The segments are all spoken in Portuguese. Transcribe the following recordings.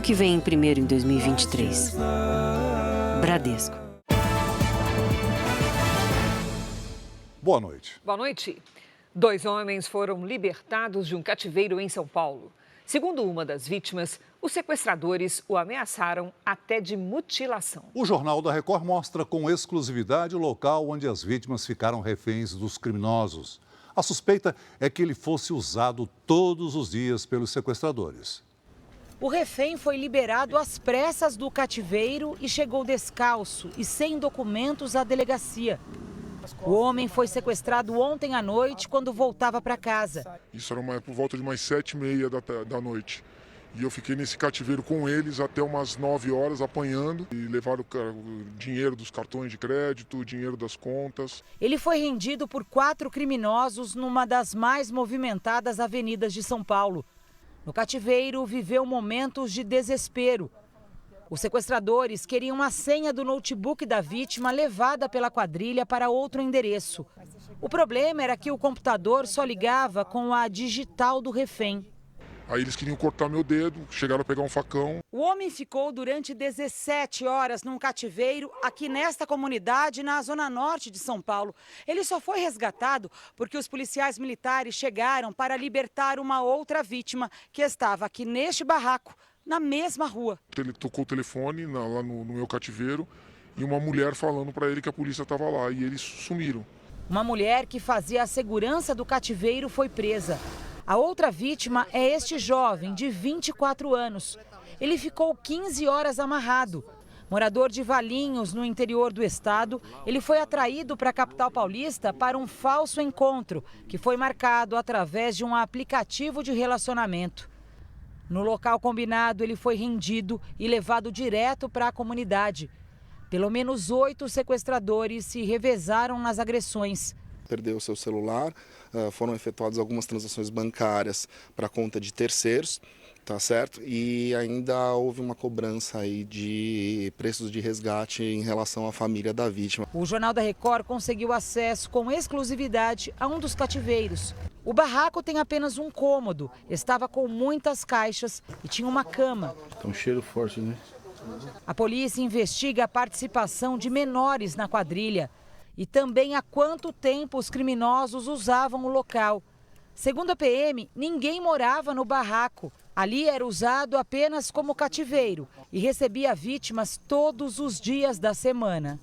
que vem primeiro em 2023. Bradesco. Boa noite. Boa noite. 2 homens foram libertados de um cativeiro em São Paulo. Segundo uma das vítimas, os sequestradores o ameaçaram até de mutilação. O Jornal da Record mostra com exclusividade o local onde as vítimas ficaram reféns dos criminosos. A suspeita é que ele fosse usado todos os dias pelos sequestradores. O refém foi liberado às pressas do cativeiro e chegou descalço e sem documentos à delegacia. O homem foi sequestrado ontem à noite quando voltava para casa. Isso era por volta de umas 7h30 da noite. E eu fiquei nesse cativeiro com eles até umas 9 horas apanhando e levaram o dinheiro dos cartões de crédito, o dinheiro das contas. Ele foi rendido por 4 criminosos numa das mais movimentadas avenidas de São Paulo. No cativeiro, viveu momentos de desespero. Os sequestradores queriam a senha do notebook da vítima levada pela quadrilha para outro endereço. O problema era que o computador só ligava com a digital do refém. Aí eles queriam cortar meu dedo, chegaram a pegar um facão. O homem ficou durante 17 horas num cativeiro aqui nesta comunidade, na zona norte de São Paulo. Ele só foi resgatado porque os policiais militares chegaram para libertar uma outra vítima que estava aqui neste barraco, na mesma rua. Ele tocou o telefone lá no meu cativeiro e uma mulher falando para ele que a polícia estava lá e eles sumiram. Uma mulher que fazia a segurança do cativeiro foi presa. A outra vítima é este jovem, de 24 anos. Ele ficou 15 horas amarrado. Morador de Valinhos, no interior do estado, ele foi atraído para a capital paulista para um falso encontro, que foi marcado através de um aplicativo de relacionamento. No local combinado, ele foi rendido e levado direto para a comunidade. Pelo menos 8 sequestradores se revezaram nas agressões. Perdeu o seu celular, foram efetuadas algumas transações bancárias para conta de terceiros, tá certo? E ainda houve uma cobrança aí de preços de resgate em relação à família da vítima. O Jornal da Record conseguiu acesso com exclusividade a um dos cativeiros. O barraco tem apenas um cômodo, estava com muitas caixas e tinha uma cama. Tá um cheiro forte, né? A polícia investiga a participação de menores na quadrilha e também há quanto tempo os criminosos usavam o local. Segundo a PM, ninguém morava no barraco. Ali era usado apenas como cativeiro e recebia vítimas todos os dias da semana.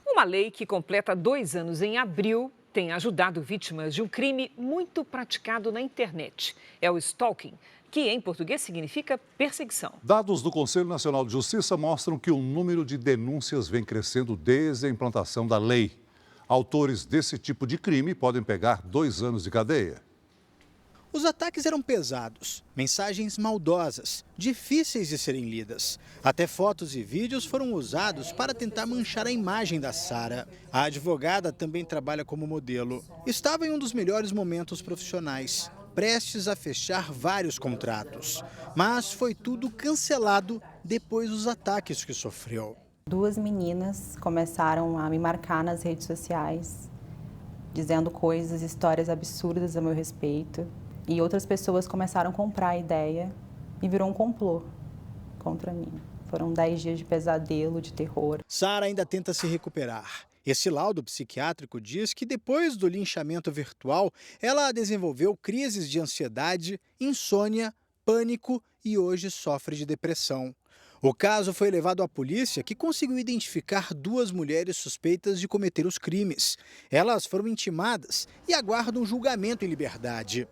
Uma lei que completa 2 anos em abril tem ajudado vítimas de um crime muito praticado na internet. É o stalking, que em português significa perseguição. Dados do Conselho Nacional de Justiça mostram que o número de denúncias vem crescendo desde a implantação da lei. Autores desse tipo de crime podem pegar 2 anos de cadeia. Os ataques eram pesados, mensagens maldosas, difíceis de serem lidas. Até fotos e vídeos foram usados para tentar manchar a imagem da Sara. A advogada também trabalha como modelo. Estava em um dos melhores momentos profissionais, prestes a fechar vários contratos. Mas foi tudo cancelado depois dos ataques que sofreu. 2 meninas começaram a me marcar nas redes sociais, dizendo coisas, histórias absurdas a meu respeito. E outras pessoas começaram a comprar a ideia e virou um complô contra mim. Foram 10 dias de pesadelo, de terror. Sara ainda tenta se recuperar. Esse laudo psiquiátrico diz que depois do linchamento virtual, ela desenvolveu crises de ansiedade, insônia, pânico e hoje sofre de depressão. O caso foi levado à polícia, que conseguiu identificar 2 mulheres suspeitas de cometer os crimes. Elas foram intimadas e aguardam julgamento em liberdade.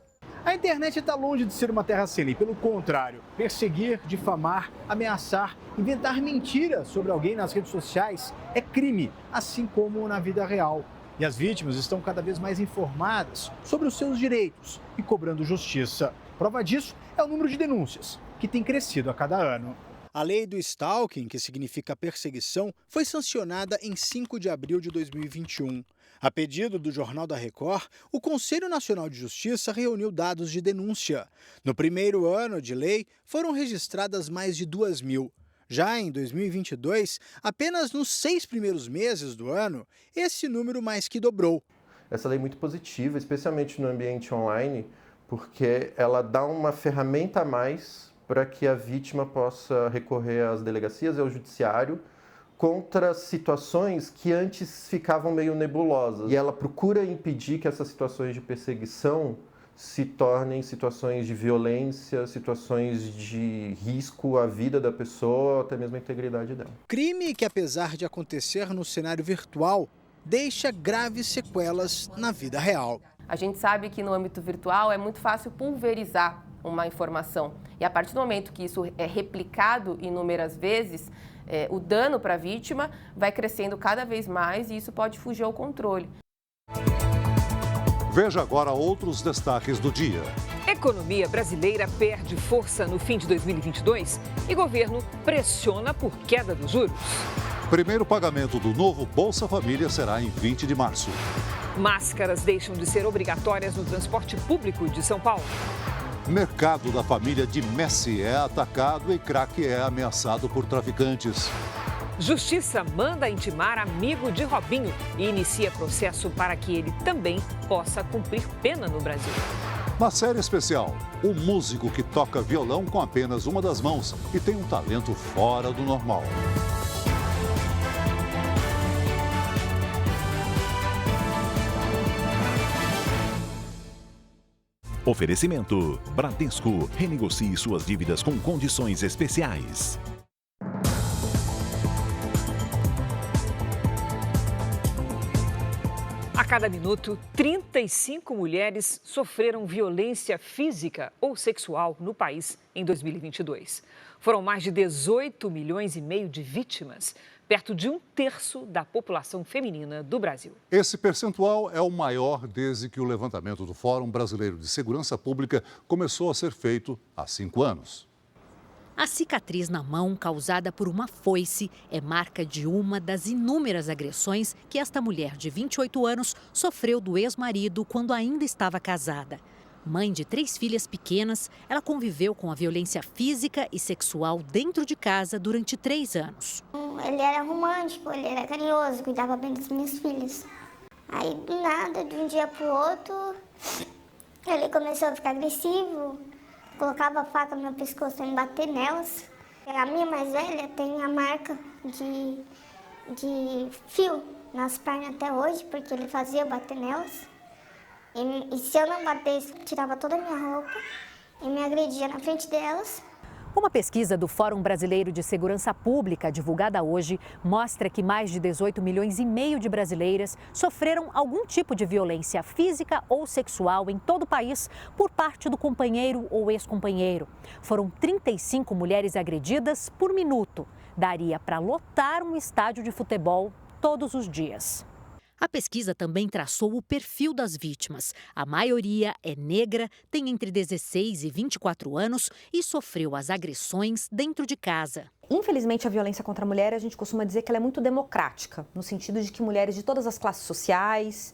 A internet está longe de ser uma terra sem lei, pelo contrário. Perseguir, difamar, ameaçar, inventar mentiras sobre alguém nas redes sociais é crime, assim como na vida real. E as vítimas estão cada vez mais informadas sobre os seus direitos e cobrando justiça. Prova disso é o número de denúncias, que tem crescido a cada ano. A lei do stalking, que significa perseguição, foi sancionada em 5 de abril de 2021. A pedido do Jornal da Record, o Conselho Nacional de Justiça reuniu dados de denúncia. No primeiro ano de lei, foram registradas mais de 2.000. Já em 2022, apenas nos 6 primeiros meses do ano, esse número mais que dobrou. Essa lei é muito positiva, especialmente no ambiente online, porque ela dá uma ferramenta a mais para que a vítima possa recorrer às delegacias e ao judiciário contra situações que antes ficavam meio nebulosas. E ela procura impedir que essas situações de perseguição se tornem situações de violência, situações de risco à vida da pessoa, até mesmo à integridade dela. Crime que, apesar de acontecer no cenário virtual, deixa graves sequelas na vida real. A gente sabe que no âmbito virtual é muito fácil pulverizar uma informação. E a partir do momento que isso é replicado inúmeras vezes, o dano para a vítima vai crescendo cada vez mais e isso pode fugir ao controle. Veja agora outros destaques do dia. Economia brasileira perde força no fim de 2022 e governo pressiona por queda dos juros. Primeiro pagamento do novo Bolsa Família será em 20 de março. Máscaras deixam de ser obrigatórias no transporte público de São Paulo. Mercado da família de Messi é atacado e craque é ameaçado por traficantes. Justiça manda intimar amigo de Robinho e inicia processo para que ele também possa cumprir pena no Brasil. Na série especial, o músico que toca violão com apenas uma das mãos e tem um talento fora do normal. Oferecimento: Bradesco. Renegocie suas dívidas com condições especiais. A cada minuto, 35 mulheres sofreram violência física ou sexual no país em 2022. Foram mais de 18 milhões e meio de vítimas, perto de 1/3 da população feminina do Brasil. Esse percentual é o maior desde que o levantamento do Fórum Brasileiro de Segurança Pública começou a ser feito há 5 anos. A cicatriz na mão causada por uma foice é marca de uma das inúmeras agressões que esta mulher de 28 anos sofreu do ex-marido quando ainda estava casada. Mãe de 3 filhas pequenas, ela conviveu com a violência física e sexual dentro de casa durante 3 anos. Ele era romântico, ele era carinhoso, cuidava bem das minhas filhas. Aí, do nada, de um dia para o outro, ele começou a ficar agressivo, colocava a faca no meu pescoço para me bater nelas. A minha mais velha tem a marca de fio nas pernas até hoje, porque ele fazia eu bater nelas. E se eu não batesse, tirava toda a minha roupa e me agredia na frente delas. Uma pesquisa do Fórum Brasileiro de Segurança Pública, divulgada hoje, mostra que mais de 18 milhões e meio de brasileiras sofreram algum tipo de violência física ou sexual em todo o país por parte do companheiro ou ex-companheiro. Foram 35 mulheres agredidas por minuto. Daria para lotar um estádio de futebol todos os dias. A pesquisa também traçou o perfil das vítimas. A maioria é negra, tem entre 16 e 24 anos e sofreu as agressões dentro de casa. Infelizmente, a violência contra a mulher, a gente costuma dizer que ela é muito democrática, no sentido de que mulheres de todas as classes sociais,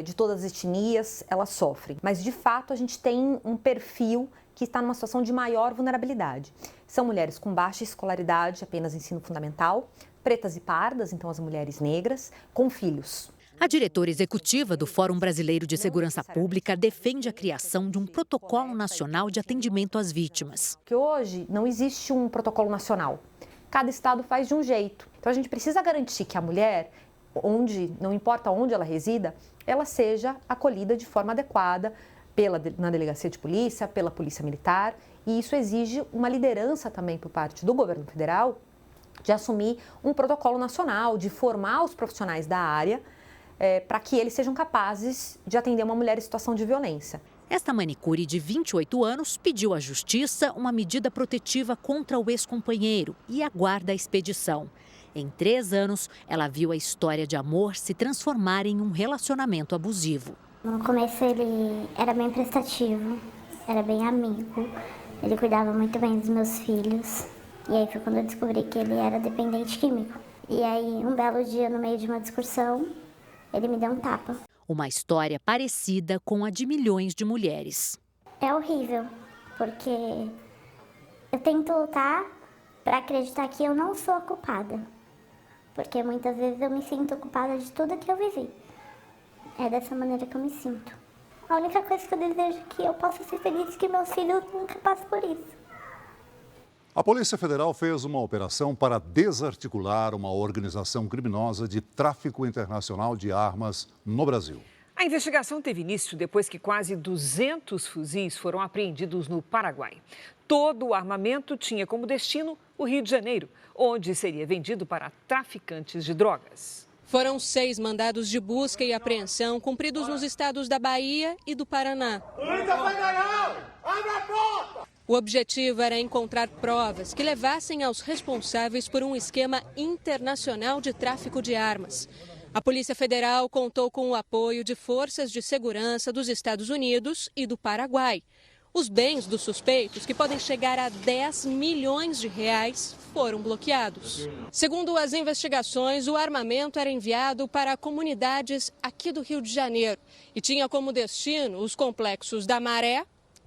de todas as etnias, elas sofrem. Mas, de fato, a gente tem um perfil que está numa situação de maior vulnerabilidade. São mulheres com baixa escolaridade, apenas ensino fundamental, pretas e pardas, então as mulheres negras, com filhos. A diretora executiva do Fórum Brasileiro de Segurança Pública defende a criação de um protocolo nacional de atendimento às vítimas. Que hoje não existe um protocolo nacional. Cada estado faz de um jeito. Então a gente precisa garantir que a mulher, não importa onde ela resida, ela seja acolhida de forma adequada na delegacia de polícia, pela polícia militar. E isso exige uma liderança também por parte do governo federal de assumir um protocolo nacional, de formar os profissionais da área para que eles sejam capazes de atender uma mulher em situação de violência. Esta manicure de 28 anos pediu à justiça uma medida protetiva contra o ex-companheiro e aguarda a expedição. Em 3 anos, ela viu a história de amor se transformar em um relacionamento abusivo. No começo ele era bem prestativo, era bem amigo, ele cuidava muito bem dos meus filhos. E aí foi quando eu descobri que ele era dependente químico. E aí, um belo dia, no meio de uma discussão, ele me deu um tapa. Uma história parecida com a de milhões de mulheres. É horrível, porque eu tento lutar para acreditar que eu não sou a culpada. Porque muitas vezes eu me sinto culpada de tudo que eu vivi. É dessa maneira que eu me sinto. A única coisa que eu desejo é que eu possa ser feliz e que meus filhos nunca passem por isso. A Polícia Federal fez uma operação para desarticular uma organização criminosa de tráfico internacional de armas no Brasil. A investigação teve início depois que quase 200 fuzis foram apreendidos no Paraguai. Todo o armamento tinha como destino o Rio de Janeiro, onde seria vendido para traficantes de drogas. Foram 6 mandados de busca e apreensão cumpridos nos estados da Bahia e do Paraná. O objetivo era encontrar provas que levassem aos responsáveis por um esquema internacional de tráfico de armas. A Polícia Federal contou com o apoio de forças de segurança dos Estados Unidos e do Paraguai. Os bens dos suspeitos, que podem chegar a 10 milhões de reais, foram bloqueados. Segundo as investigações, o armamento era enviado para comunidades aqui do Rio de Janeiro e tinha como destino os complexos da Maré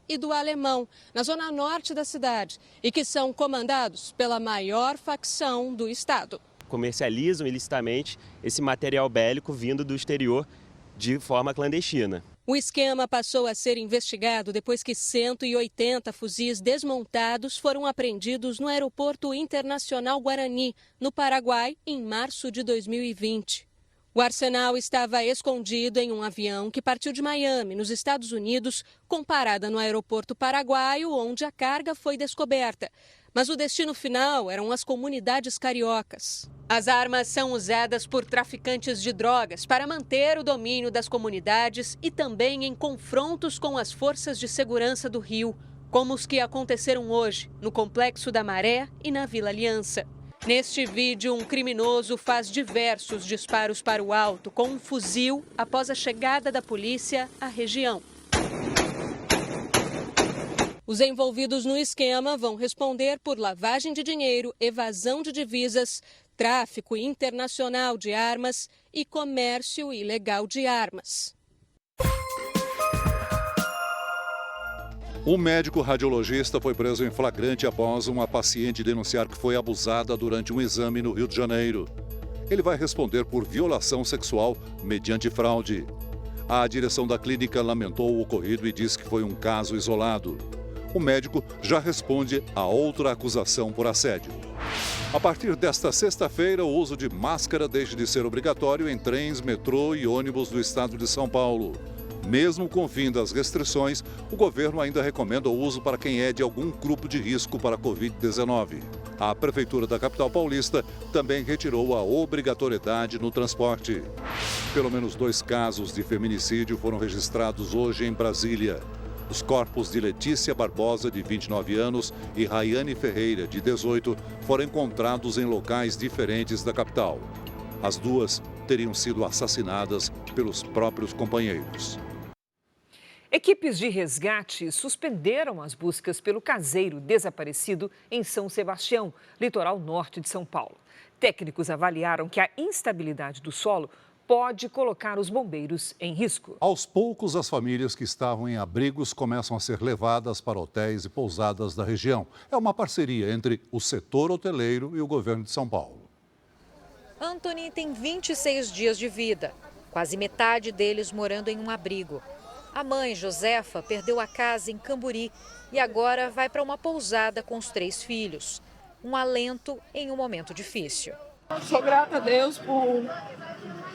e do Alemão, na zona norte da cidade, e que são comandados pela maior facção do estado. Comercializam ilicitamente esse material bélico vindo do exterior de forma clandestina. O esquema passou a ser investigado depois que 180 fuzis desmontados foram apreendidos no Aeroporto Internacional Guarani, no Paraguai, em março de 2020. O arsenal estava escondido em um avião que partiu de Miami, nos Estados Unidos, com parada no aeroporto paraguaio, onde a carga foi descoberta. Mas o destino final eram as comunidades cariocas. As armas são usadas por traficantes de drogas para manter o domínio das comunidades e também em confrontos com as forças de segurança do Rio, como os que aconteceram hoje, no Complexo da Maré e na Vila Aliança. Neste vídeo, um criminoso faz diversos disparos para o alto com um fuzil após a chegada da polícia à região. Os envolvidos no esquema vão responder por lavagem de dinheiro, evasão de divisas, tráfico internacional de armas e comércio ilegal de armas. Um médico radiologista foi preso em flagrante após uma paciente denunciar que foi abusada durante um exame no Rio de Janeiro. Ele vai responder por violação sexual mediante fraude. A direção da clínica lamentou o ocorrido e disse que foi um caso isolado. O médico já responde a outra acusação por assédio. A partir desta sexta-feira, o uso de máscara deixa de ser obrigatório em trens, metrô e ônibus do estado de São Paulo. Mesmo com o fim das restrições, o governo ainda recomenda o uso para quem é de algum grupo de risco para a Covid-19. A Prefeitura da capital paulista também retirou a obrigatoriedade no transporte. Pelo menos 2 casos de feminicídio foram registrados hoje em Brasília. Os corpos de Letícia Barbosa, de 29 anos, e Raiane Ferreira, de 18, foram encontrados em locais diferentes da capital. As duas teriam sido assassinadas pelos próprios companheiros. Equipes de resgate suspenderam as buscas pelo caseiro desaparecido em São Sebastião, litoral norte de São Paulo. Técnicos avaliaram que a instabilidade do solo pode colocar os bombeiros em risco. Aos poucos, as famílias que estavam em abrigos começam a ser levadas para hotéis e pousadas da região. É uma parceria entre o setor hoteleiro e o governo de São Paulo. Anthony tem 26 dias de vida, quase metade deles morando em um abrigo. A mãe, Josefa, perdeu a casa em Camburi e agora vai para uma pousada com os 3 filhos. Um alento em um momento difícil. Sou grata a Deus por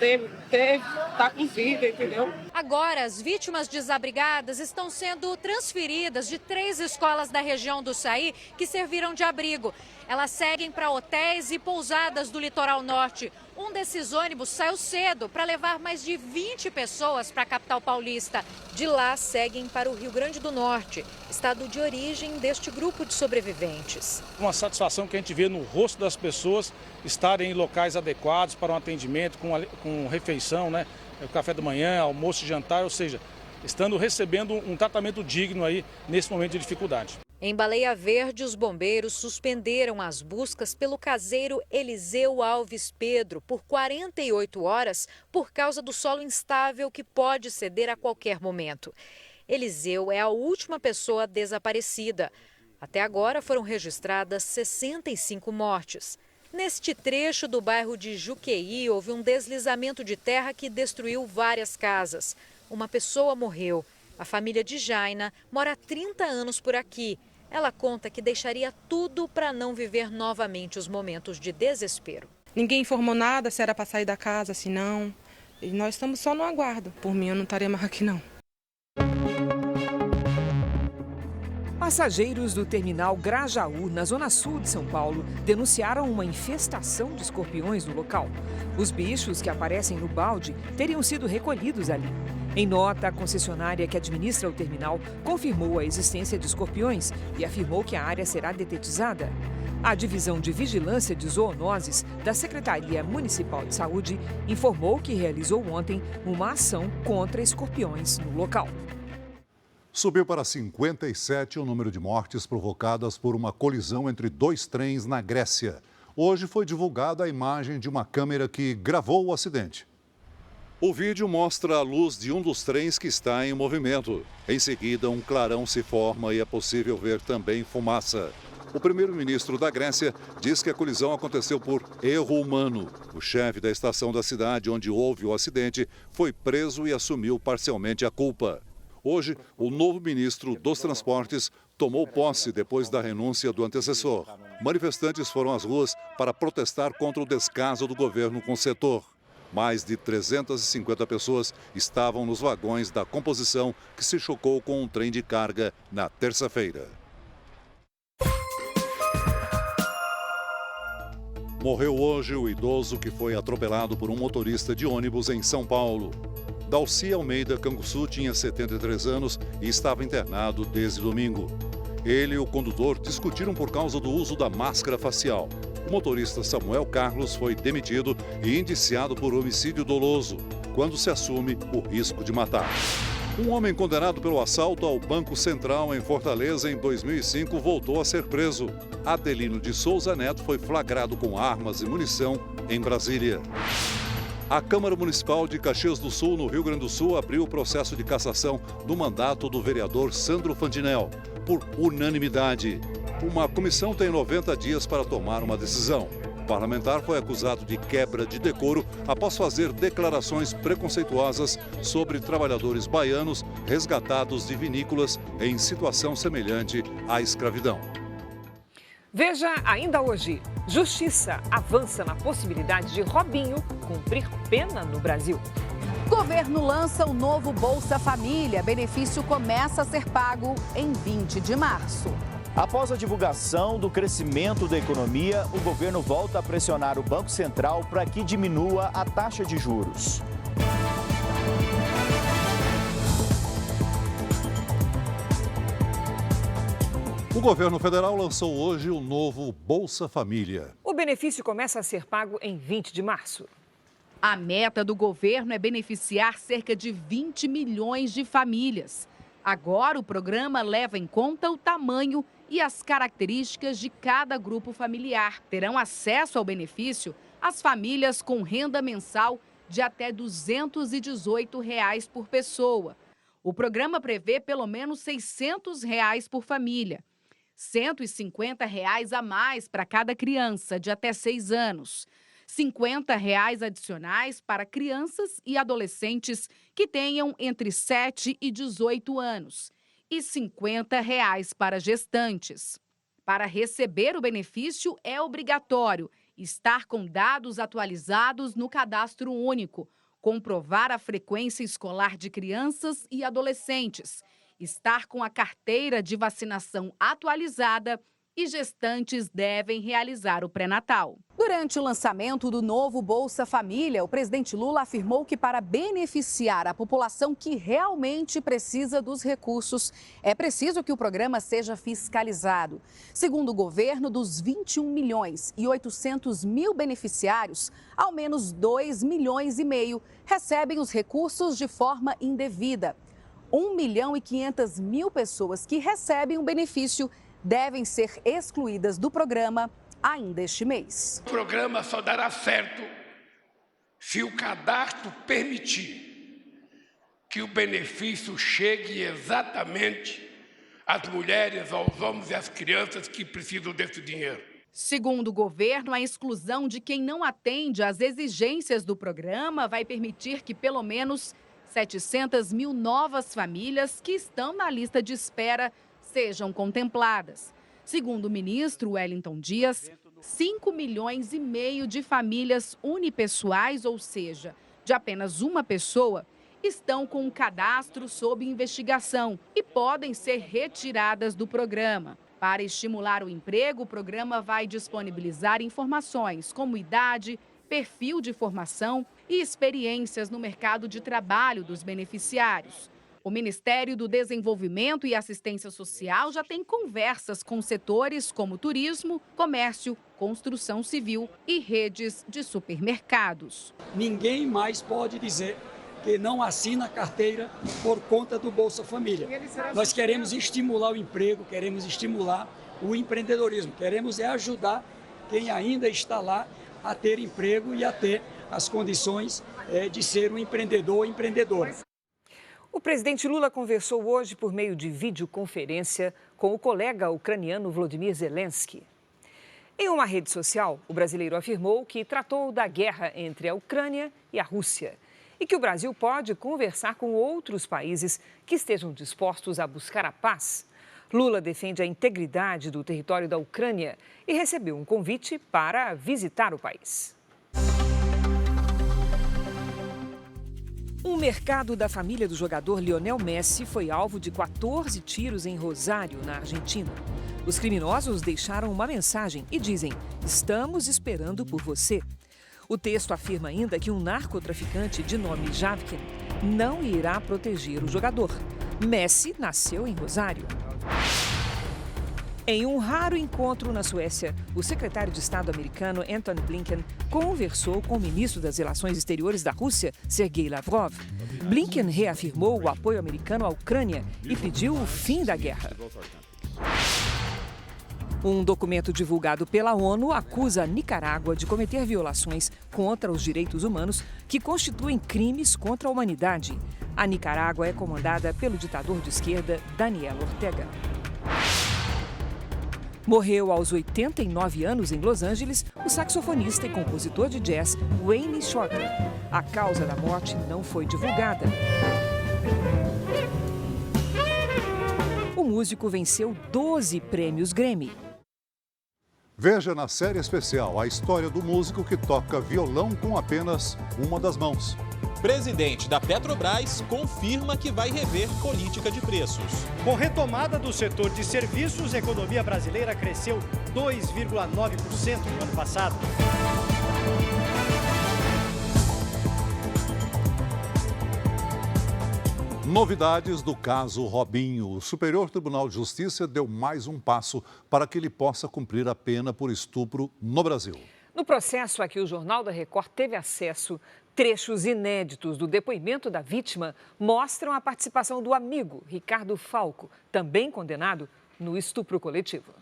estar com vida, entendeu? Agora, as vítimas desabrigadas estão sendo transferidas de 3 escolas da região do Saí que serviram de abrigo. Elas seguem para hotéis e pousadas do litoral norte. Um desses ônibus saiu cedo para levar mais de 20 pessoas para a capital paulista. De lá, seguem para o Rio Grande do Norte, estado de origem deste grupo de sobreviventes. Uma satisfação que a gente vê no rosto das pessoas estarem em locais adequados para um atendimento, com refeição, né? O café da manhã, almoço e jantar, ou seja, estando recebendo um tratamento digno aí nesse momento de dificuldade. Em Baleia Verde, os bombeiros suspenderam as buscas pelo caseiro Eliseu Alves Pedro por 48 horas por causa do solo instável que pode ceder a qualquer momento. Eliseu é a última pessoa desaparecida. Até agora foram registradas 65 mortes. Neste trecho do bairro de Juqueí, houve um deslizamento de terra que destruiu várias casas. Uma pessoa morreu. A família de Jaina mora há 30 anos por aqui. Ela conta que deixaria tudo para não viver novamente os momentos de desespero. Ninguém informou nada se era para sair da casa, se não. E nós estamos só no aguardo. Por mim, eu não estaria mais aqui, não. Passageiros do terminal Grajaú, na zona sul de São Paulo, denunciaram uma infestação de escorpiões no local. Os bichos que aparecem no balde teriam sido recolhidos ali. Em nota, a concessionária que administra o terminal confirmou a existência de escorpiões e afirmou que a área será detetizada. A Divisão de Vigilância de Zoonoses da Secretaria Municipal de Saúde informou que realizou ontem uma ação contra escorpiões no local. Subiu para 57 o número de mortes provocadas por uma colisão entre dois trens na Grécia. Hoje foi divulgada a imagem de uma câmera que gravou o acidente. O vídeo mostra a luz de um dos trens que está em movimento. Em seguida, um clarão se forma e é possível ver também fumaça. O primeiro-ministro da Grécia diz que a colisão aconteceu por erro humano. O chefe da estação da cidade onde houve o acidente foi preso e assumiu parcialmente a culpa. Hoje, o novo ministro dos Transportes tomou posse depois da renúncia do antecessor. Manifestantes foram às ruas para protestar contra o descaso do governo com o setor. Mais de 350 pessoas estavam nos vagões da composição que se chocou com um trem de carga na terça-feira. Morreu hoje o idoso que foi atropelado por um motorista de ônibus em São Paulo. Dalci Almeida Canguçu tinha 73 anos e estava internado desde domingo. Ele e o condutor discutiram por causa do uso da máscara facial. O motorista Samuel Carlos foi demitido e indiciado por homicídio doloso, quando se assume o risco de matar. Um homem condenado pelo assalto ao Banco Central em Fortaleza em 2005 voltou a ser preso. Adelino de Souza Neto foi flagrado com armas e munição em Brasília. A Câmara Municipal de Caxias do Sul, no Rio Grande do Sul, abriu o processo de cassação do mandato do vereador Sandro Fantinel, por unanimidade. Uma comissão tem 90 dias para tomar uma decisão. O parlamentar foi acusado de quebra de decoro após fazer declarações preconceituosas sobre trabalhadores baianos resgatados de vinícolas em situação semelhante à escravidão. Veja ainda hoje, Justiça avança na possibilidade de Robinho cumprir pena no Brasil. Governo lança o novo Bolsa Família. Benefício começa a ser pago em 20 de março. Após a divulgação do crescimento da economia, o governo volta a pressionar o Banco Central para que diminua a taxa de juros. O governo federal lançou hoje o novo Bolsa Família. O benefício começa a ser pago em 20 de março. A meta do governo é beneficiar cerca de 20 milhões de famílias. Agora, o programa leva em conta o tamanho e as características de cada grupo familiar. Terão acesso ao benefício as famílias com renda mensal de até R$ 218 por pessoa. O programa prevê pelo menos R$ 600 por família. R$ 150 a mais para cada criança de até 6 anos. R$ 50 adicionais para crianças e adolescentes que tenham entre 7 e 18 anos. E R$ 50 para gestantes. Para receber o benefício, é obrigatório estar com dados atualizados no Cadastro Único, comprovar a frequência escolar de crianças e adolescentes, estar com a carteira de vacinação atualizada e gestantes devem realizar o pré-natal. Durante o lançamento do novo Bolsa Família, o presidente Lula afirmou que para beneficiar a população que realmente precisa dos recursos, é preciso que o programa seja fiscalizado. Segundo o governo, dos 21 milhões e 800 mil beneficiários, ao menos 2,5 milhões recebem os recursos de forma indevida. 1 milhão e 500 mil pessoas que recebem o benefício devem ser excluídas do programa ainda este mês. O programa só dará certo se o cadastro permitir que o benefício chegue exatamente às mulheres, aos homens e às crianças que precisam desse dinheiro. Segundo o governo, a exclusão de quem não atende às exigências do programa vai permitir que pelo menos 700 mil novas famílias que estão na lista de espera sejam contempladas. Segundo o ministro Wellington Dias, 5,5 milhões de famílias unipessoais, ou seja, de apenas uma pessoa, estão com o cadastro sob investigação e podem ser retiradas do programa. Para estimular o emprego, o programa vai disponibilizar informações como idade, perfil de formação e experiências no mercado de trabalho dos beneficiários. O Ministério do Desenvolvimento e Assistência Social já tem conversas com setores como turismo, comércio, construção civil e redes de supermercados. Ninguém mais pode dizer que não assina a carteira por conta do Bolsa Família. Nós queremos estimular o emprego, queremos estimular o empreendedorismo, queremos ajudar quem ainda está lá a ter emprego e a ter as condições de ser um empreendedor ou empreendedora. O presidente Lula conversou hoje por meio de videoconferência com o colega ucraniano Volodymyr Zelensky. Em uma rede social, o brasileiro afirmou que tratou da guerra entre a Ucrânia e a Rússia e que o Brasil pode conversar com outros países que estejam dispostos a buscar a paz. Lula defende a integridade do território da Ucrânia e recebeu um convite para visitar o país. O mercado da família do jogador Lionel Messi foi alvo de 14 tiros em Rosário, na Argentina. Os criminosos deixaram uma mensagem e dizem: "Estamos esperando por você". O texto afirma ainda que um narcotraficante de nome Javkin não irá proteger o jogador. Messi nasceu em Rosário. Em um raro encontro na Suécia, o secretário de Estado americano Antony Blinken conversou com o ministro das Relações Exteriores da Rússia, Sergei Lavrov. Blinken reafirmou o apoio americano à Ucrânia e pediu o fim da guerra. Um documento divulgado pela ONU acusa a Nicarágua de cometer violações contra os direitos humanos que constituem crimes contra a humanidade. A Nicarágua é comandada pelo ditador de esquerda Daniel Ortega. Morreu aos 89 anos em Los Angeles o saxofonista e compositor de jazz Wayne Shorter. A causa da morte não foi divulgada. O músico venceu 12 prêmios Grammy. Veja na série especial a história do músico que toca violão com apenas uma das mãos. Presidente da Petrobras confirma que vai rever política de preços. Com retomada do setor de serviços, a economia brasileira cresceu 2,9% no ano passado. Novidades do caso Robinho. O Superior Tribunal de Justiça deu mais um passo para que ele possa cumprir a pena por estupro no Brasil. No processo a que o Jornal da Record teve acesso, trechos inéditos do depoimento da vítima mostram a participação do amigo Ricardo Falco, também condenado no estupro coletivo.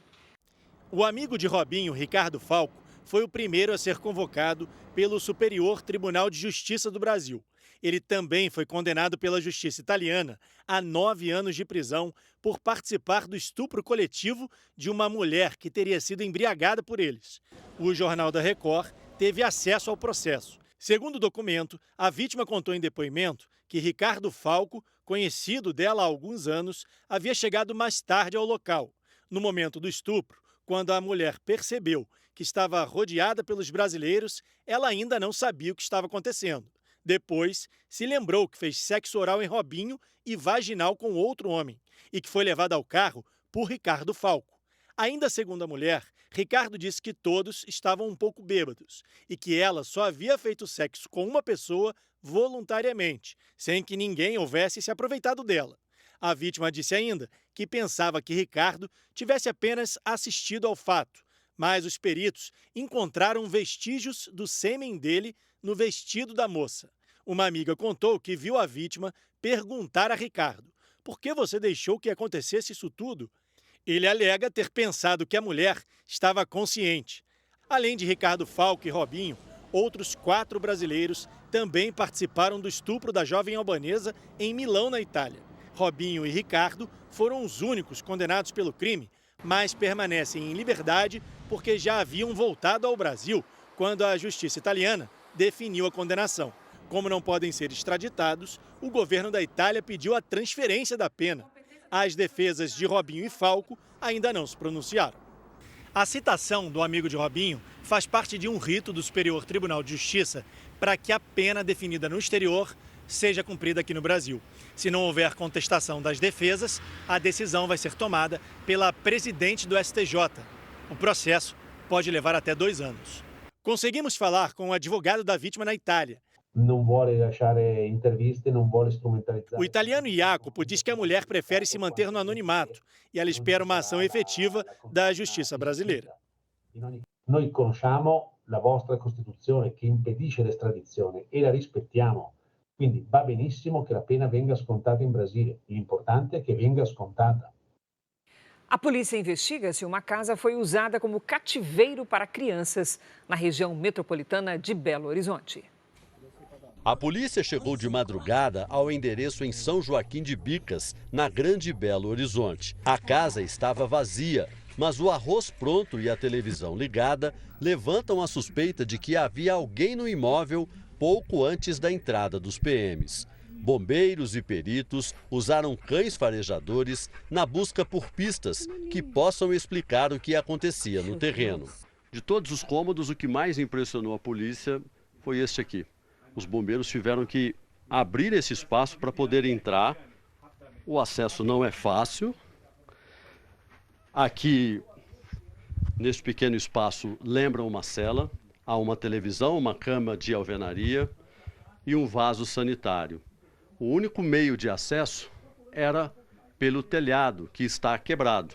O amigo de Robinho, Ricardo Falco, foi o primeiro a ser convocado pelo Superior Tribunal de Justiça do Brasil. Ele também foi condenado pela justiça italiana a 9 anos de prisão por participar do estupro coletivo de uma mulher que teria sido embriagada por eles. O Jornal da Record teve acesso ao processo. Segundo o documento, a vítima contou em depoimento que Ricardo Falco, conhecido dela há alguns anos, havia chegado mais tarde ao local. No momento do estupro, quando a mulher percebeu que estava rodeada pelos brasileiros, ela ainda não sabia o que estava acontecendo. Depois, se lembrou que fez sexo oral em Robinho e vaginal com outro homem e que foi levada ao carro por Ricardo Falco. Ainda segundo a mulher, Ricardo disse que todos estavam um pouco bêbados e que ela só havia feito sexo com uma pessoa voluntariamente, sem que ninguém houvesse se aproveitado dela. A vítima disse ainda que pensava que Ricardo tivesse apenas assistido ao fato, mas os peritos encontraram vestígios do sêmen dele no vestido da moça. Uma amiga contou que viu a vítima perguntar a Ricardo: "Por que você deixou que acontecesse isso tudo?" Ele alega ter pensado que a mulher estava consciente. Além de Ricardo Falco e Robinho, outros 4 brasileiros também participaram do estupro da jovem albanesa em Milão, na Itália. Robinho e Ricardo foram os únicos condenados pelo crime, mas permanecem em liberdade porque já haviam voltado ao Brasil quando a justiça italiana definiu a condenação. Como não podem ser extraditados, o governo da Itália pediu a transferência da pena. As defesas de Robinho e Falco ainda não se pronunciaram. A citação do amigo de Robinho faz parte de um rito do Superior Tribunal de Justiça para que a pena definida no exterior seja cumprida aqui no Brasil. Se não houver contestação das defesas, a decisão vai ser tomada pela presidente do STJ. O processo pode levar até 2 anos. Conseguimos falar com o advogado da vítima na Itália. Não vuole lasciare interviste, não vuole strumentalizzare. O italiano Jacopo diz que a mulher prefere se manter no anonimato e ela espera uma ação efetiva da justiça brasileira. Noi conosciamo la vostra Costituzione che impedisce l'estradizione e la rispettiamo. Quindi va benissimo che la pena venga scontata in Brasile. L'importante è che venga scontata. A polícia investiga se uma casa foi usada como cativeiro para crianças na região metropolitana de Belo Horizonte. A polícia chegou de madrugada ao endereço em São Joaquim de Bicas, na Grande Belo Horizonte. A casa estava vazia, mas o arroz pronto e a televisão ligada levantam a suspeita de que havia alguém no imóvel pouco antes da entrada dos PMs. Bombeiros e peritos usaram cães farejadores na busca por pistas que possam explicar o que acontecia no terreno. De todos os cômodos, o que mais impressionou a polícia foi este aqui. Os bombeiros tiveram que abrir esse espaço para poder entrar. O acesso não é fácil. Aqui, nesse pequeno espaço, lembra uma cela. Há uma televisão, uma cama de alvenaria e um vaso sanitário. O único meio de acesso era pelo telhado, que está quebrado,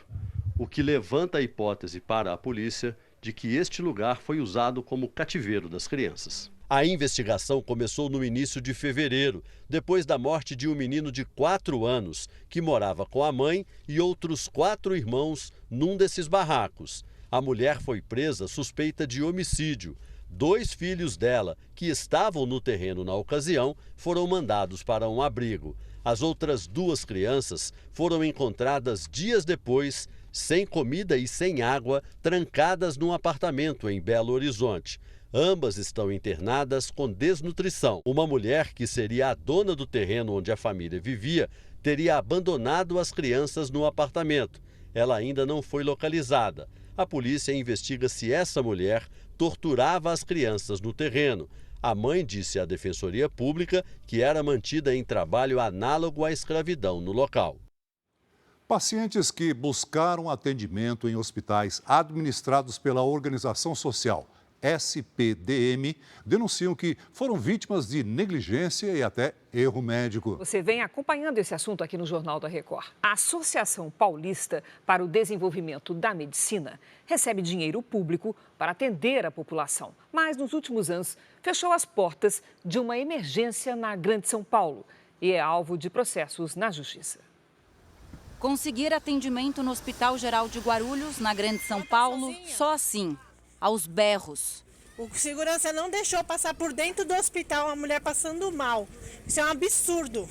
o que levanta a hipótese para a polícia de que este lugar foi usado como cativeiro das crianças. A investigação começou no início de fevereiro, depois da morte de um menino de 4 anos, que morava com a mãe e outros 4 irmãos num desses barracos. A mulher foi presa suspeita de homicídio. 2 filhos dela, que estavam no terreno na ocasião, foram mandados para um abrigo. As outras 2 crianças foram encontradas dias depois, sem comida e sem água, trancadas num apartamento em Belo Horizonte. Ambas estão internadas com desnutrição. Uma mulher, que seria a dona do terreno onde a família vivia, teria abandonado as crianças no apartamento. Ela ainda não foi localizada. A polícia investiga se essa mulher torturava as crianças no terreno. A mãe disse à Defensoria Pública que era mantida em trabalho análogo à escravidão no local. Pacientes que buscaram atendimento em hospitais administrados pela organização social SPDM denunciam que foram vítimas de negligência e até erro médico. Você vem acompanhando esse assunto aqui no Jornal da Record. A Associação Paulista para o Desenvolvimento da Medicina recebe dinheiro público para atender a população, mas nos últimos anos fechou as portas de uma emergência na Grande São Paulo e é alvo de processos na Justiça. Conseguir atendimento no Hospital Geral de Guarulhos, na Grande São Paulo, só assim, aos berros. O segurança não deixou passar por dentro do hospital a mulher passando mal. Isso é um absurdo.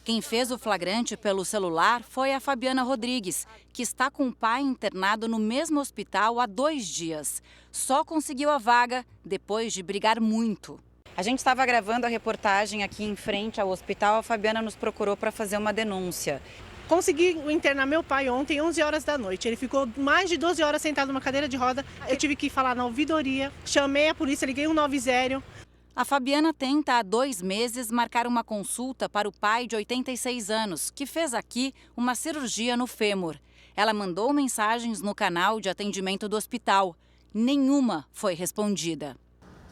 Quem fez o flagrante pelo celular foi a Fabiana Rodrigues, que está com o pai internado no mesmo hospital há 2 dias. Só conseguiu a vaga depois de brigar muito. A gente estava gravando a reportagem aqui em frente ao hospital, a Fabiana nos procurou para fazer uma denúncia. Consegui internar meu pai ontem, 11 horas da noite. Ele ficou mais de 12 horas sentado numa cadeira de roda. Eu tive que falar na ouvidoria, chamei a polícia, liguei 190. A Fabiana tenta há 2 meses marcar uma consulta para o pai de 86 anos, que fez aqui uma cirurgia no fêmur. Ela mandou mensagens no canal de atendimento do hospital. Nenhuma foi respondida.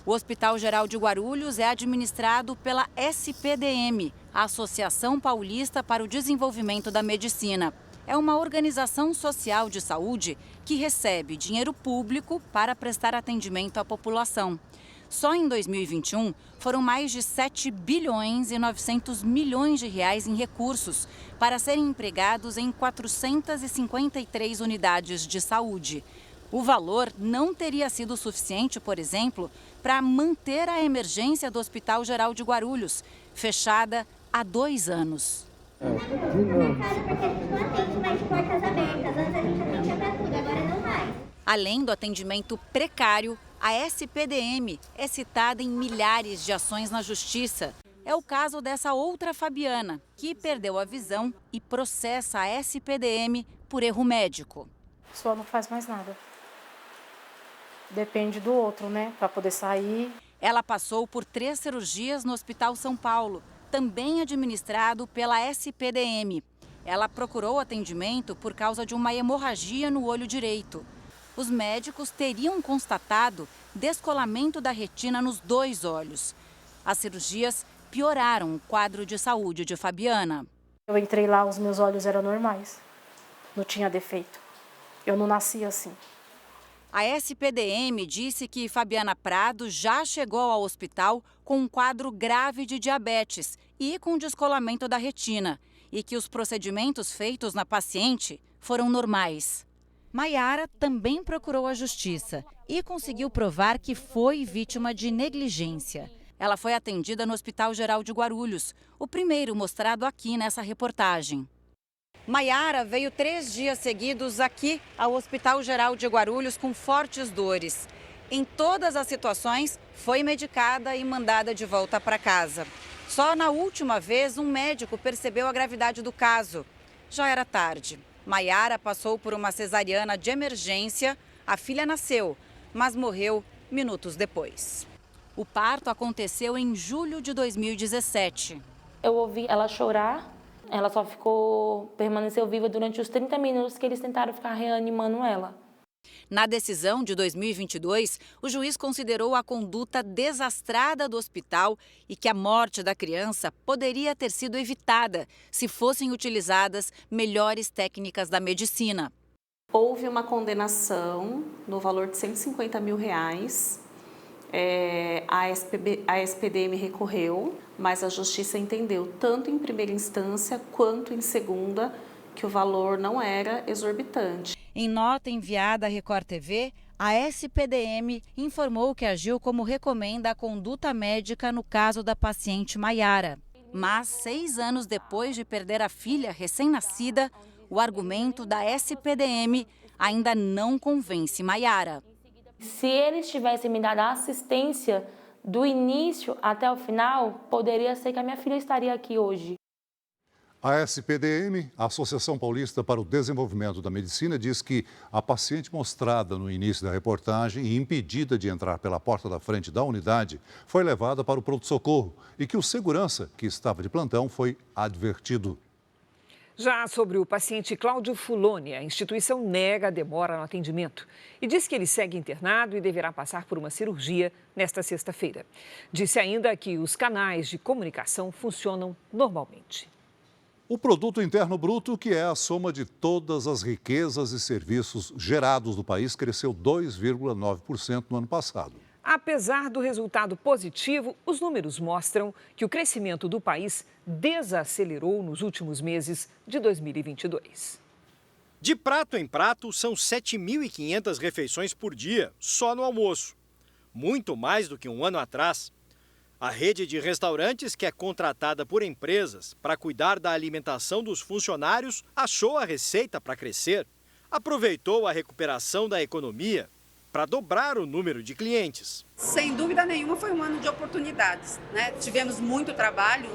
O Hospital Geral de Guarulhos é administrado pela SPDM, a Associação Paulista para o Desenvolvimento da Medicina. É uma organização social de saúde que recebe dinheiro público para prestar atendimento à população. Só em 2021, foram mais de 7 bilhões e 900 milhões de reais em recursos para serem empregados em 453 unidades de saúde. O valor não teria sido suficiente, por exemplo, para manter a emergência do Hospital Geral de Guarulhos, fechada há 2 anos. Além do atendimento precário, a SPDM é citada em milhares de ações na Justiça. é o caso dessa outra Fabiana, que perdeu a visão e processa a SPDM por erro médico. A pessoa não faz mais nada. Depende do outro, né? Para poder sair. Ela passou por 3 cirurgias no Hospital São Paulo, também administrado pela SPDM. Ela procurou atendimento por causa de uma hemorragia no olho direito. Os médicos teriam constatado descolamento da retina nos 2 olhos. As cirurgias pioraram o quadro de saúde de Fabiana. Eu entrei lá, os meus olhos eram normais. Não tinha defeito. Eu não nasci assim. A SPDM disse que Fabiana Prado já chegou ao hospital com um quadro grave de diabetes e com descolamento da retina, e que os procedimentos feitos na paciente foram normais. Maiara também procurou a justiça e conseguiu provar que foi vítima de negligência. Ela foi atendida no Hospital Geral de Guarulhos, o primeiro mostrado aqui nessa reportagem. Maiara veio 3 dias seguidos aqui ao Hospital Geral de Guarulhos com fortes dores. Em todas as situações, foi medicada e mandada de volta para casa. Só na última vez, um médico percebeu a gravidade do caso. Já era tarde. Maiara passou por uma cesariana de emergência. A filha nasceu, mas morreu minutos depois. O parto aconteceu em julho de 2017. Eu ouvi ela chorar. Ela só permaneceu viva durante os 30 minutos que eles tentaram ficar reanimando ela. Na decisão de 2022, o juiz considerou a conduta desastrada do hospital e que a morte da criança poderia ter sido evitada se fossem utilizadas melhores técnicas da medicina. Houve uma condenação no valor de R$150 mil. A SPDM recorreu, mas a Justiça entendeu, tanto em primeira instância quanto em segunda, que o valor não era exorbitante. Em nota enviada à Record TV, a SPDM informou que agiu como recomenda a conduta médica no caso da paciente Maiara. Mas, 6 anos depois de perder a filha recém-nascida, o argumento da SPDM ainda não convence Maiara. Se eles tivessem me dado a assistência do início até o final, poderia ser que a minha filha estaria aqui hoje. A SPDM, a Associação Paulista para o Desenvolvimento da Medicina, diz que a paciente mostrada no início da reportagem e impedida de entrar pela porta da frente da unidade foi levada para o pronto-socorro e que o segurança, que estava de plantão, foi advertido. Já sobre o paciente Cláudio Fuloni, a instituição nega a demora no atendimento e diz que ele segue internado e deverá passar por uma cirurgia nesta sexta-feira. Disse ainda que os canais de comunicação funcionam normalmente. O Produto Interno Bruto, que é a soma de todas as riquezas e serviços gerados no país, cresceu 2,9% no ano passado. Apesar do resultado positivo, os números mostram que o crescimento do país desacelerou nos últimos meses de 2022. De prato em prato, são 7.500 refeições por dia, só no almoço. Muito mais do que um ano atrás. A rede de restaurantes, que é contratada por empresas para cuidar da alimentação dos funcionários, achou a receita para crescer. Aproveitou a recuperação da economia para dobrar o número de clientes. Sem dúvida nenhuma foi um ano de oportunidades, né? Tivemos muito trabalho,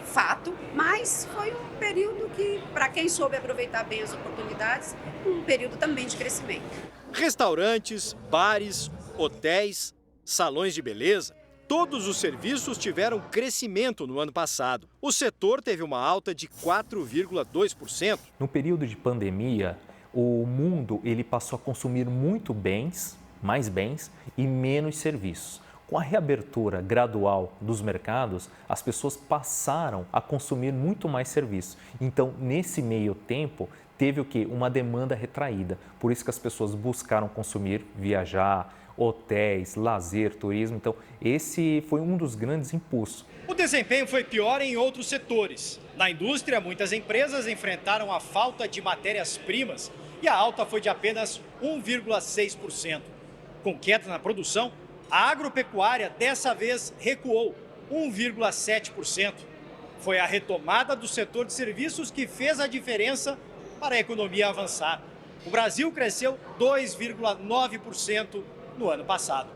fato, mas foi um período que, para quem soube aproveitar bem as oportunidades, um período também de crescimento. Restaurantes, bares, hotéis, salões de beleza, todos os serviços tiveram crescimento no ano passado. O setor teve uma alta de 4,2%. No período de pandemia, o mundo ele passou a consumir mais bens e menos serviços. Com a reabertura gradual dos mercados, as pessoas passaram a consumir muito mais serviços. Então, nesse meio tempo, teve o quê? Uma demanda retraída. Por isso que as pessoas buscaram consumir, viajar, hotéis, lazer, turismo. Então, esse foi um dos grandes impulsos. O desempenho foi pior em outros setores. Na indústria, muitas empresas enfrentaram a falta de matérias-primas e a alta foi de apenas 1,6%. Com queda na produção, a agropecuária dessa vez recuou 1,7%. Foi a retomada do setor de serviços que fez a diferença para a economia avançar. O Brasil cresceu 2,9% no ano passado.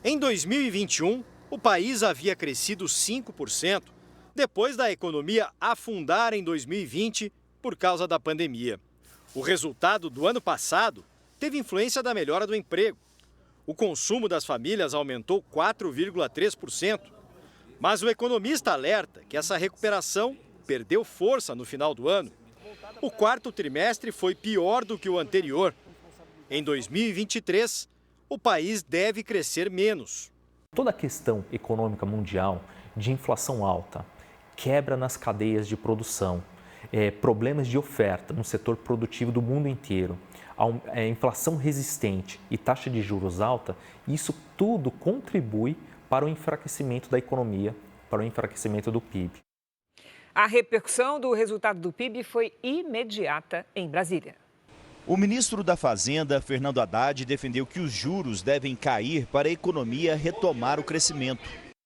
Em 2021, O país havia crescido 5% depois da economia afundar em 2020 por causa da pandemia. O resultado do ano passado teve influência da melhora do emprego. O consumo das famílias aumentou 4,3%. Mas o economista alerta que essa recuperação perdeu força no final do ano. O quarto trimestre foi pior do que o anterior. Em 2023, o país deve crescer menos. Toda a questão econômica mundial de inflação alta, quebra nas cadeias de produção, problemas de oferta no setor produtivo do mundo inteiro, inflação resistente e taxa de juros alta, isso tudo contribui para o enfraquecimento da economia, para o enfraquecimento do PIB. A repercussão do resultado do PIB foi imediata em Brasília. O ministro da Fazenda, Fernando Haddad, defendeu que os juros devem cair para a economia retomar o crescimento.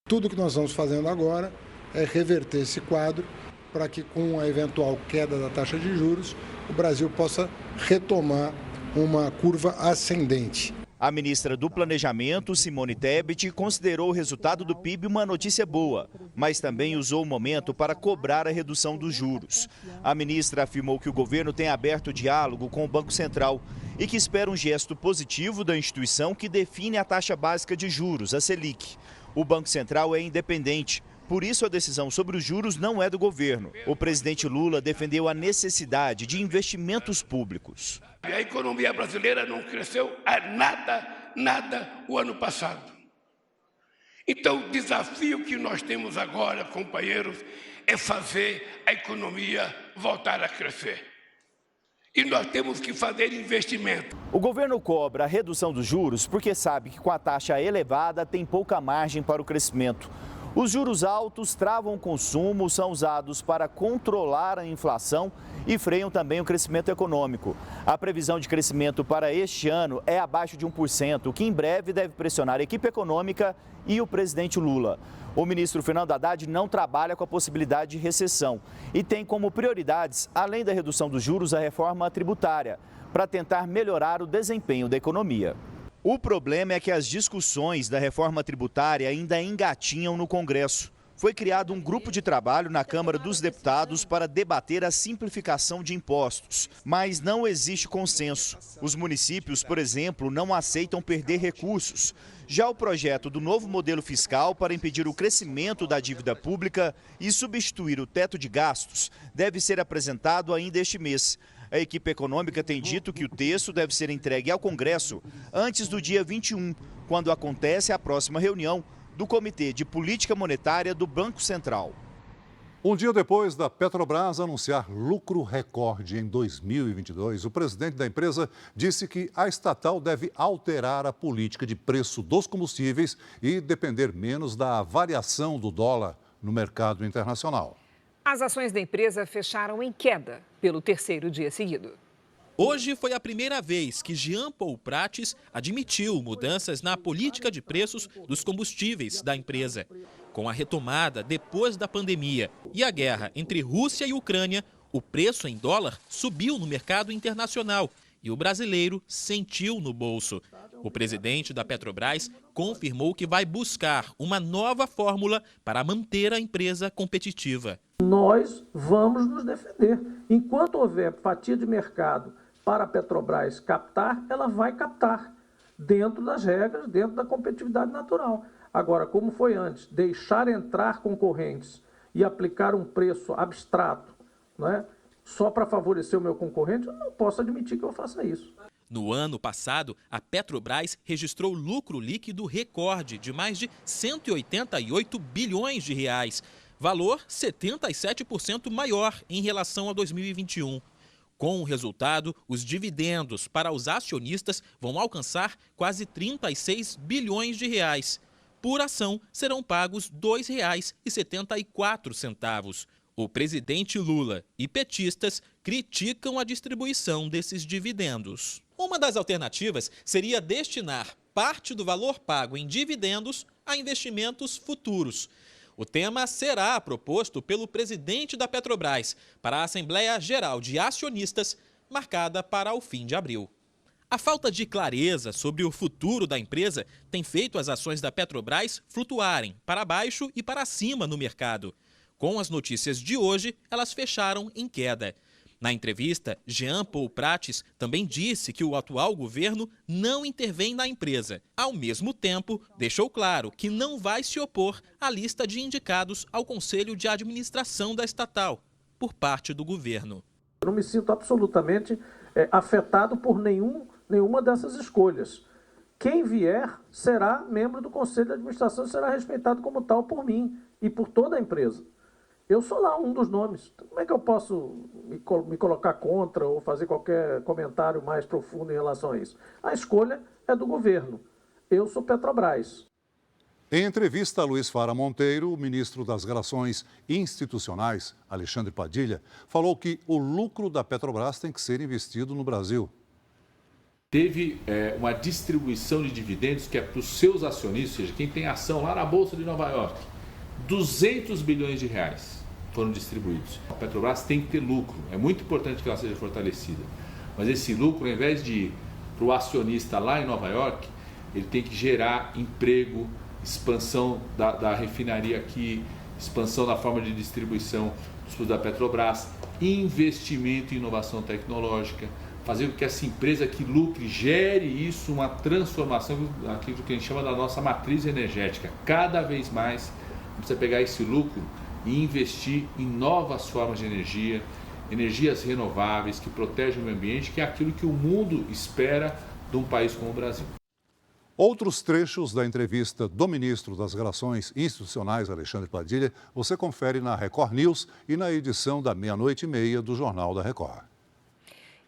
Tudo que nós vamos fazendo agora é reverter esse quadro para que, com a eventual queda da taxa de juros, o Brasil possa retomar uma curva ascendente. A ministra do Planejamento, Simone Tebet, considerou o resultado do PIB uma notícia boa, mas também usou o momento para cobrar a redução dos juros. A ministra afirmou que o governo tem aberto diálogo com o Banco Central e que espera um gesto positivo da instituição que define a taxa básica de juros, a Selic. O Banco Central é independente. Por isso, a decisão sobre os juros não é do governo. O presidente Lula defendeu a necessidade de investimentos públicos. A economia brasileira não cresceu a nada o ano passado. Então, o desafio que nós temos agora, companheiros, é fazer a economia voltar a crescer. E nós temos que fazer investimento. O governo cobra a redução dos juros porque sabe que com a taxa elevada tem pouca margem para o crescimento. Os juros altos travam o consumo, são usados para controlar a inflação e freiam também o crescimento econômico. A previsão de crescimento para este ano é abaixo de 1%, o que em breve deve pressionar a equipe econômica e o presidente Lula. O ministro Fernando Haddad não trabalha com a possibilidade de recessão e tem como prioridades, além da redução dos juros, a reforma tributária, para tentar melhorar o desempenho da economia. O problema é que as discussões da reforma tributária ainda engatinham no Congresso. Foi criado um grupo de trabalho na Câmara dos Deputados para debater a simplificação de impostos, mas não existe consenso. Os municípios, por exemplo, não aceitam perder recursos. Já o projeto do novo modelo fiscal para impedir o crescimento da dívida pública e substituir o teto de gastos deve ser apresentado ainda este mês. A equipe econômica tem dito que o texto deve ser entregue ao Congresso antes do dia 21, quando acontece a próxima reunião do Comitê de Política Monetária do Banco Central. Um dia depois da Petrobras anunciar lucro recorde em 2022, o presidente da empresa disse que a estatal deve alterar a política de preço dos combustíveis e depender menos da variação do dólar no mercado internacional. As ações da empresa fecharam em queda pelo terceiro dia seguido. Hoje foi a primeira vez que Jean Paul Prates admitiu mudanças na política de preços dos combustíveis da empresa. Com a retomada depois da pandemia e a guerra entre Rússia e Ucrânia, o preço em dólar subiu no mercado internacional e o brasileiro sentiu no bolso. O presidente da Petrobras confirmou que vai buscar uma nova fórmula para manter a empresa competitiva. Nós vamos nos defender. Enquanto houver fatia de mercado para a Petrobras captar, ela vai captar dentro das regras, dentro da competitividade natural. Agora, como foi antes, deixar entrar concorrentes e aplicar um preço abstrato, não é? Só para favorecer o meu concorrente, eu não posso admitir que eu faça isso. No ano passado, a Petrobras registrou lucro líquido recorde de mais de 188 bilhões de reais, valor 77% maior em relação a 2021. Com o resultado, os dividendos para os acionistas vão alcançar quase 36 bilhões de reais. Por ação, serão pagos R$ 2,74. O presidente Lula e petistas criticam a distribuição desses dividendos. Uma das alternativas seria destinar parte do valor pago em dividendos a investimentos futuros. O tema será proposto pelo presidente da Petrobras para a Assembleia Geral de Acionistas, marcada para o fim de abril. A falta de clareza sobre o futuro da empresa tem feito as ações da Petrobras flutuarem para baixo e para cima no mercado. Com as notícias de hoje, elas fecharam em queda. Na entrevista, Jean Paul Prates também disse que o atual governo não intervém na empresa. Ao mesmo tempo, deixou claro que não vai se opor à lista de indicados ao Conselho de Administração da estatal, por parte do governo. Eu não me sinto absolutamente afetado por nenhuma dessas escolhas. Quem vier será membro do Conselho de Administração e será respeitado como tal por mim e por toda a empresa. Eu sou lá um dos nomes. Como é que eu posso me colocar contra ou fazer qualquer comentário mais profundo em relação a isso? A escolha é do governo. Eu sou Petrobras. Em entrevista a Luiz Fara Monteiro, o ministro das Relações Institucionais, Alexandre Padilha, falou que o lucro da Petrobras tem que ser investido no Brasil. Teve uma distribuição de dividendos que é para os seus acionistas, ou seja, quem tem ação lá na Bolsa de Nova York. 200 bilhões de reais foram distribuídos. A Petrobras tem que ter lucro, é muito importante que ela seja fortalecida. Mas esse lucro, ao invés de ir para o acionista lá em Nova York, ele tem que gerar emprego, expansão da refinaria aqui, expansão da forma de distribuição dos produtos da Petrobras, investimento em inovação tecnológica, fazer com que essa empresa que lucre gere isso, uma transformação, aquilo que a gente chama da nossa matriz energética. Cada vez mais precisa pegar esse lucro e investir em novas formas de energia, energias renováveis que protegem o meio ambiente, que é aquilo que o mundo espera de um país como o Brasil. Outros trechos da entrevista do ministro das Relações Institucionais, Alexandre Padilha, você confere na Record News e na edição da 00:30 do Jornal da Record.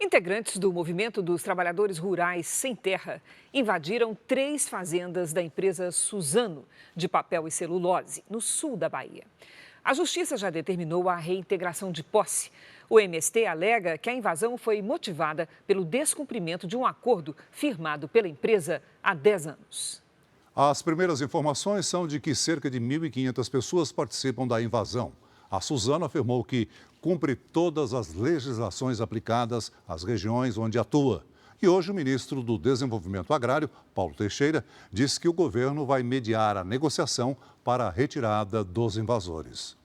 Integrantes do Movimento dos Trabalhadores Rurais Sem Terra invadiram 3 fazendas da empresa Suzano, de papel e celulose, no sul da Bahia. A Justiça já determinou a reintegração de posse. O MST alega que a invasão foi motivada pelo descumprimento de um acordo firmado pela empresa há 10 anos. As primeiras informações são de que cerca de 1.500 pessoas participam da invasão. A Suzano afirmou que cumpre todas as legislações aplicadas às regiões onde atua. E hoje o ministro do Desenvolvimento Agrário, Paulo Teixeira, disse que o governo vai mediar a negociação para a retirada dos invasores.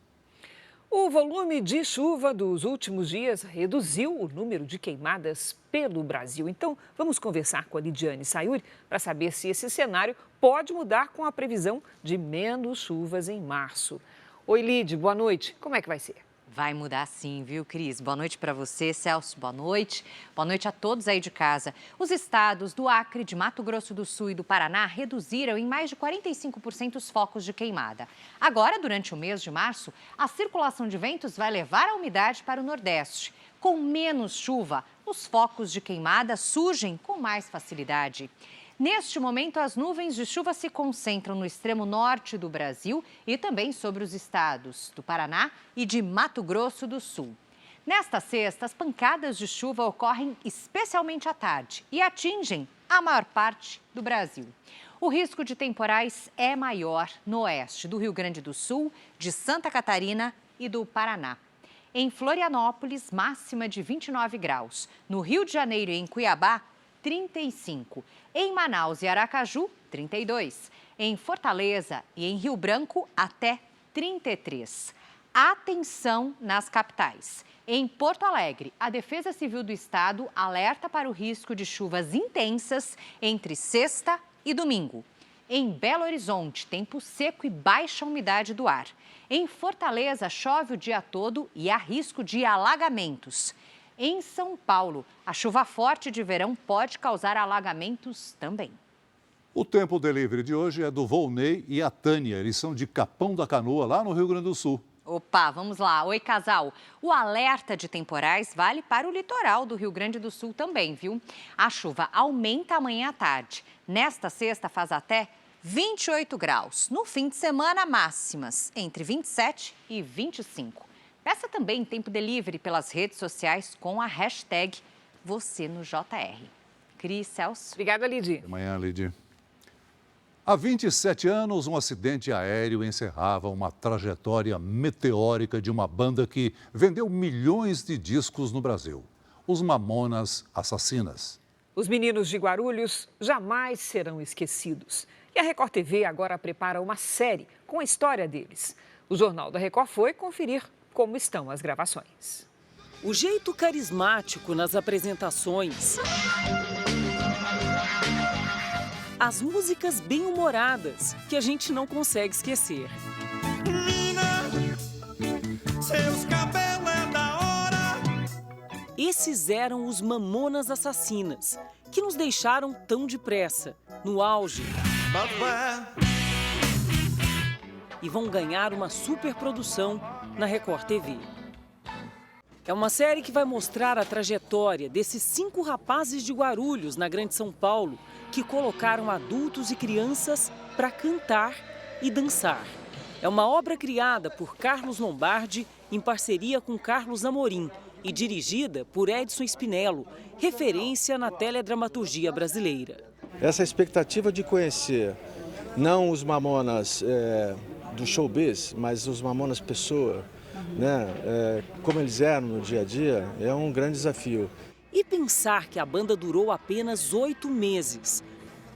O volume de chuva dos últimos dias reduziu o número de queimadas pelo Brasil. Então, vamos conversar com a Lidiane Sayuri para saber se esse cenário pode mudar com a previsão de menos chuvas em março. Oi, Lid, boa noite. Como é que vai ser? Vai mudar sim, viu, Cris? Boa noite para você, Celso. Boa noite. Boa noite a todos aí de casa. Os estados do Acre, de Mato Grosso do Sul e do Paraná reduziram em mais de 45% os focos de queimada. Agora, durante o mês de março, a circulação de ventos vai levar a umidade para o Nordeste. Com menos chuva, os focos de queimada surgem com mais facilidade. Neste momento, as nuvens de chuva se concentram no extremo norte do Brasil e também sobre os estados do Paraná e de Mato Grosso do Sul. Nesta sexta, as pancadas de chuva ocorrem especialmente à tarde e atingem a maior parte do Brasil. O risco de temporais é maior no oeste do Rio Grande do Sul, de Santa Catarina e do Paraná. Em Florianópolis, máxima de 29 graus. No Rio de Janeiro e em Cuiabá, 35. Em Manaus e Aracaju, 32. Em Fortaleza e em Rio Branco, até 33. Atenção nas capitais. Em Porto Alegre, a Defesa Civil do Estado alerta para o risco de chuvas intensas entre sexta e domingo. Em Belo Horizonte, tempo seco e baixa umidade do ar. Em Fortaleza, chove o dia todo e há risco de alagamentos. Em São Paulo, a chuva forte de verão pode causar alagamentos também. O Tempo Delivery de hoje é do Volney e a Tânia. Eles são de Capão da Canoa, lá no Rio Grande do Sul. Opa, vamos lá. Oi, casal. O alerta de temporais vale para o litoral do Rio Grande do Sul também, viu? A chuva aumenta amanhã à tarde. Nesta sexta faz até 28 graus. No fim de semana, máximas entre 27 e 25. Peça também Tempo Delivery pelas redes sociais com a hashtag #VocêNoJR. Cris, Celso. Obrigada, Lidy. Amanhã, Lidy. Há 27 anos, um acidente aéreo encerrava uma trajetória meteórica de uma banda que vendeu milhões de discos no Brasil. Os Mamonas Assassinas. Os meninos de Guarulhos jamais serão esquecidos. E a Record TV agora prepara uma série com a história deles. O Jornal da Record foi conferir como estão as gravações. O jeito carismático nas apresentações. As músicas bem-humoradas que a gente não consegue esquecer. Seus cabelos é da hora. Esses eram os Mamonas Assassinas, que nos deixaram tão depressa, no auge. E vão ganhar uma superprodução na Record TV. É uma série que vai mostrar a trajetória desses 5 rapazes de Guarulhos, na Grande São Paulo, que colocaram adultos e crianças para cantar e dançar. É uma obra criada por Carlos Lombardi em parceria com Carlos Amorim e dirigida por Edson Spinello, referência na teledramaturgia brasileira. Essa expectativa de conhecer não os Mamonas do showbiz, mas os Mamonas pessoa, né? Como eles eram no dia a dia, é um grande desafio. E pensar que a banda durou apenas 8 meses.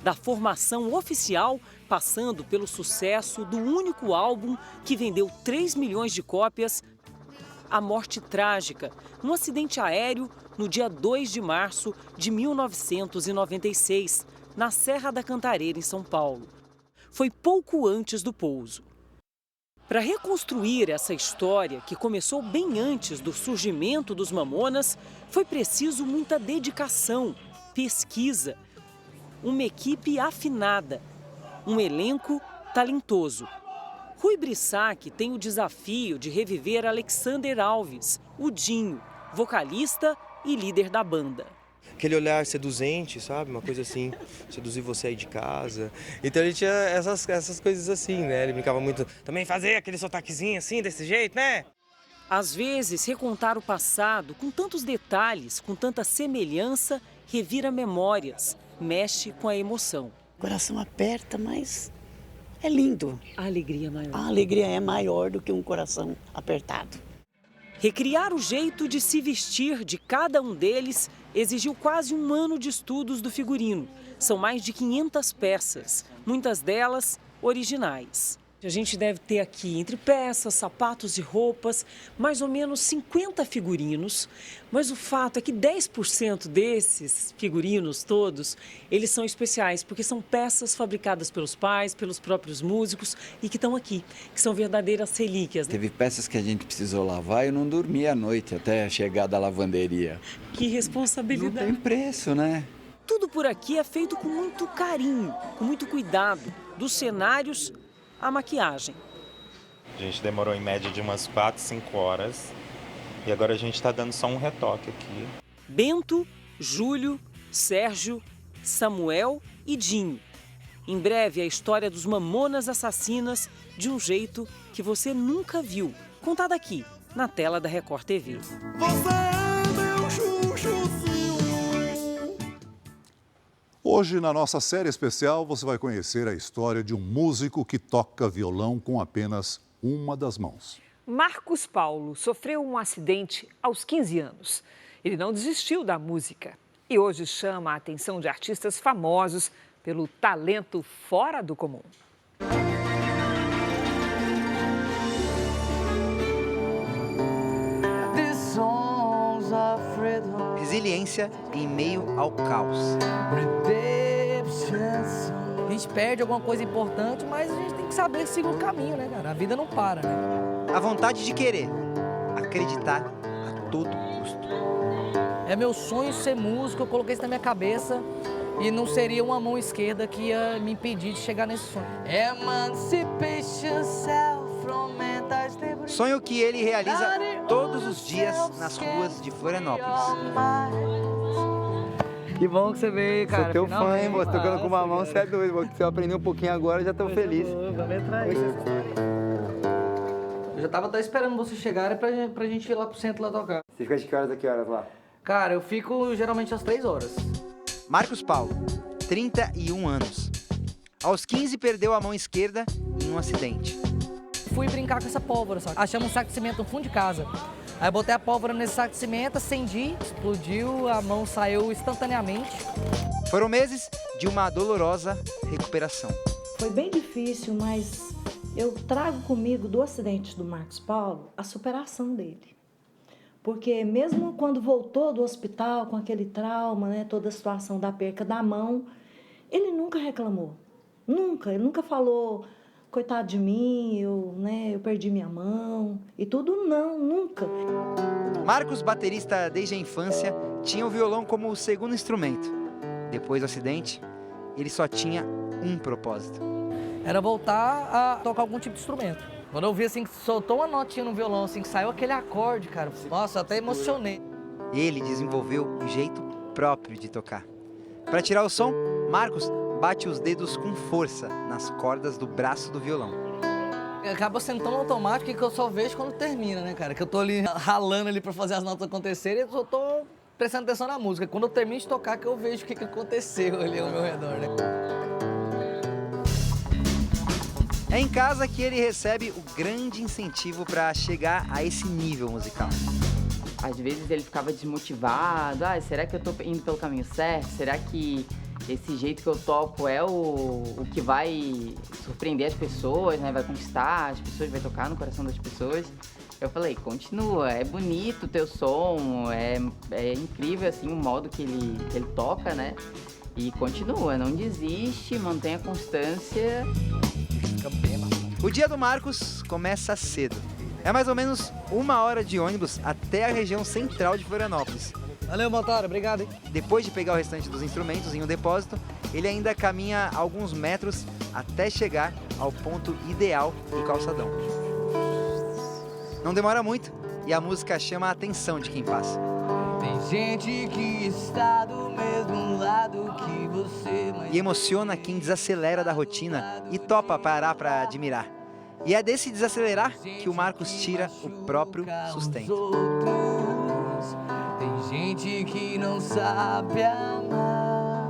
Da formação oficial, passando pelo sucesso do único álbum que vendeu 3 milhões de cópias, a morte trágica, num acidente aéreo no dia 2 de março de 1996, na Serra da Cantareira, em São Paulo. Foi pouco antes do pouso. Para reconstruir essa história, que começou bem antes do surgimento dos Mamonas, foi preciso muita dedicação, pesquisa, uma equipe afinada, um elenco talentoso. Rui Brissac tem o desafio de reviver Alexander Alves, o Dinho, vocalista e líder da banda. Aquele olhar seduzente, sabe? Uma coisa assim, seduzir você aí de casa. Então ele tinha essas coisas assim, né? Ele brincava muito, também fazer aquele sotaquezinho assim, desse jeito, né? Às vezes, recontar o passado com tantos detalhes, com tanta semelhança, revira memórias, mexe com a emoção. O coração aperta, mas é lindo. A alegria é maior. A alegria é maior do que um coração apertado. Recriar o jeito de se vestir de cada um deles exigiu quase 1 ano de estudos do figurino. São mais de 500 peças, muitas delas originais. A gente deve ter aqui, entre peças, sapatos e roupas, mais ou menos 50 figurinos. Mas o fato é que 10% desses figurinos todos, eles são especiais, porque são peças fabricadas pelos pais, pelos próprios músicos e que estão aqui, que são verdadeiras relíquias. Teve peças que a gente precisou lavar e eu não dormi à noite até chegar da lavanderia. Que responsabilidade. Não tem preço, né? Tudo por aqui é feito com muito carinho, com muito cuidado, dos cenários a maquiagem. A gente demorou em média de umas 4, 5 horas e agora a gente está dando só um retoque aqui. Bento, Júlio, Sérgio, Samuel e Dinho. Em breve a história dos Mamonas Assassinas de um jeito que você nunca viu. Contada aqui, na tela da Record TV. Você é meu chuchuzinho. Hoje, na nossa série especial, você vai conhecer a história de um músico que toca violão com apenas uma das mãos. Marcos Paulo sofreu um acidente aos 15 anos. Ele não desistiu da música e hoje chama a atenção de artistas famosos pelo talento fora do comum. Resiliência em meio ao caos. A gente perde alguma coisa importante, mas a gente tem que saber seguir o caminho, né, cara? A vida não para, né? A vontade de querer, acreditar a todo custo. É meu sonho ser músico, eu coloquei isso na minha cabeça e não seria uma mão esquerda que ia me impedir de chegar nesse sonho. Emancipation self from mental stability. Sonho que ele realiza todos os dias nas ruas de Florianópolis. Que bom que você veio, cara. Sou teu fã, hein, moço? Tocando com uma mão, você é doido. Se eu aprender um pouquinho agora, já tô feliz. Vamos entrar aí. Eu já tava até esperando você chegar pra gente ir lá pro centro lá tocar. Você fica de que horas a que horas lá? Cara, eu fico geralmente às 3 horas. Marcos Paulo, 31 anos. Aos 15 perdeu a mão esquerda em um acidente. Fui brincar com essa pólvora, sabe? Achamos um saco de cimento no fundo de casa. Aí eu botei a pólvora nesse saco de cimento, acendi, explodiu, a mão saiu instantaneamente. Foram meses de uma dolorosa recuperação. Foi bem difícil, mas eu trago comigo do acidente do Marcos Paulo a superação dele. Porque mesmo quando voltou do hospital com aquele trauma, né, toda a situação da perca da mão, ele nunca reclamou. Ele nunca falou, coitado de mim, eu perdi minha mão e tudo, não, nunca. Marcos, baterista desde a infância, tinha o violão como o segundo instrumento. Depois do acidente, ele só tinha um propósito. Era voltar a tocar algum tipo de instrumento. Quando eu vi assim, que soltou uma notinha no violão, assim, que saiu aquele acorde, cara, nossa, eu até emocionei. Ele desenvolveu um jeito próprio de tocar. Para tirar o som, Marcos bate os dedos com força nas cordas do braço do violão. Acaba sendo tão automático que eu só vejo quando termina, né, cara? Que eu tô ali ralando ali pra fazer as notas acontecerem e eu só tô prestando atenção na música. Quando eu termino de tocar que eu vejo o que aconteceu ali ao meu redor, né? É em casa que ele recebe o grande incentivo para chegar a esse nível musical. Às vezes ele ficava desmotivado. Será que eu tô indo pelo caminho certo? Será que esse jeito que eu toco é o que vai surpreender as pessoas, né? Vai conquistar as pessoas, vai tocar no coração das pessoas? Eu falei, continua, é bonito o teu som, é incrível assim o modo que ele toca, né? E continua, não desiste, mantenha a constância. O dia do Marcos começa cedo. É mais ou menos 1 hora de ônibus até a região central de Florianópolis. Valeu, motora, obrigado, hein? Depois de pegar o restante dos instrumentos em um depósito, ele ainda caminha alguns metros até chegar ao ponto ideal do calçadão. Não demora muito e a música chama a atenção de quem passa. Tem gente que está do mesmo lado que você, mas... E emociona quem desacelera da rotina e topa parar para admirar. E é desse desacelerar que o Marcos tira o próprio sustento. Tem gente que não sabe amar.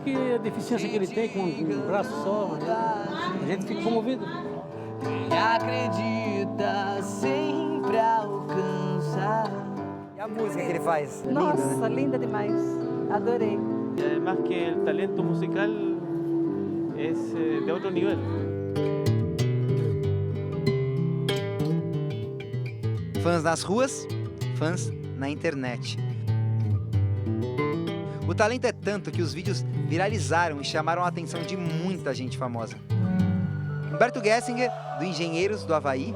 Que a deficiência que ele tem com um braço só, a gente fica comovido. Quem acredita sempre alcança. E a música que ele faz? Nossa, linda, né? linda demais. Adorei. E además que el talento musical es de otro nivel. Fãs nas ruas, fãs na internet. O talento é tanto que os vídeos viralizaram e chamaram a atenção de muita gente famosa. Humberto Gessinger, do Engenheiros do Havaí.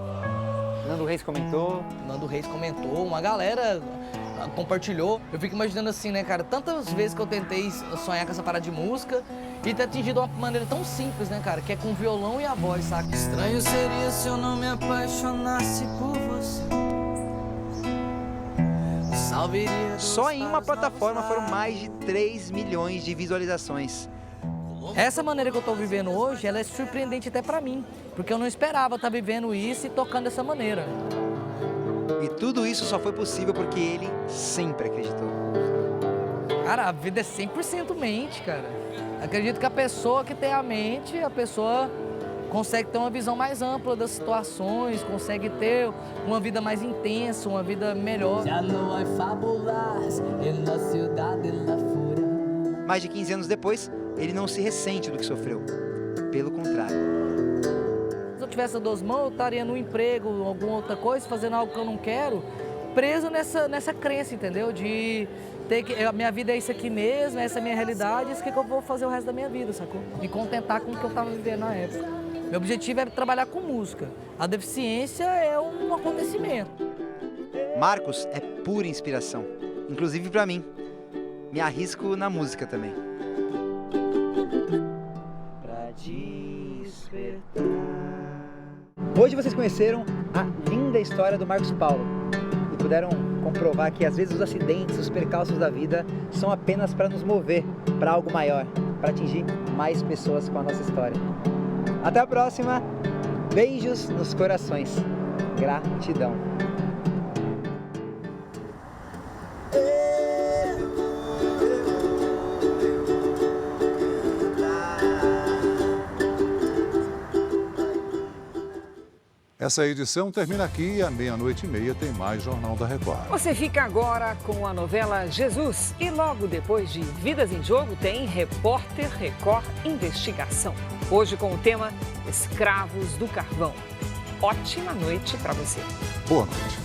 Nando Reis comentou, uma galera compartilhou. Eu fico imaginando assim, né, cara, tantas vezes que eu tentei sonhar com essa parada de música e ter atingido uma maneira tão simples, né, cara, que é com o violão e a voz, saca? Estranho seria se eu não me apaixonasse por você. Só em uma plataforma foram mais de 3 milhões de visualizações. Essa maneira que eu tô vivendo hoje, ela é surpreendente até pra mim, porque eu não esperava estar vivendo isso e tocando dessa maneira. E tudo isso só foi possível porque ele sempre acreditou. Cara, a vida é 100% mente, cara. Acredito que a pessoa que tem a mente, a pessoa consegue ter uma visão mais ampla das situações, consegue ter uma vida mais intensa, uma vida melhor. Mais de 15 anos depois, ele não se ressente do que sofreu. Pelo contrário. Se eu tivesse 2 mãos, eu estaria no emprego, alguma outra coisa, fazendo algo que eu não quero, preso nessa crença, entendeu? De ter que a minha vida é isso aqui mesmo, essa é a minha realidade, isso que eu vou fazer o resto da minha vida, sacou? Me contentar com o que eu estava vivendo na época. Meu objetivo é trabalhar com música. A deficiência é um acontecimento. Marcos é pura inspiração, inclusive para mim. Me arrisco na música também. Pra despertar. Hoje vocês conheceram a linda história do Marcos Paulo e puderam comprovar que às vezes os acidentes, os percalços da vida são apenas para nos mover para algo maior, para atingir mais pessoas com a nossa história. Até a próxima. Beijos nos corações. Gratidão. Essa edição termina aqui e à 00:30 tem mais Jornal da Record. Você fica agora com a novela Jesus e logo depois de Vidas em Jogo tem Repórter Record Investigação. Hoje com o tema Escravos do Carvão. Ótima noite para você. Boa noite.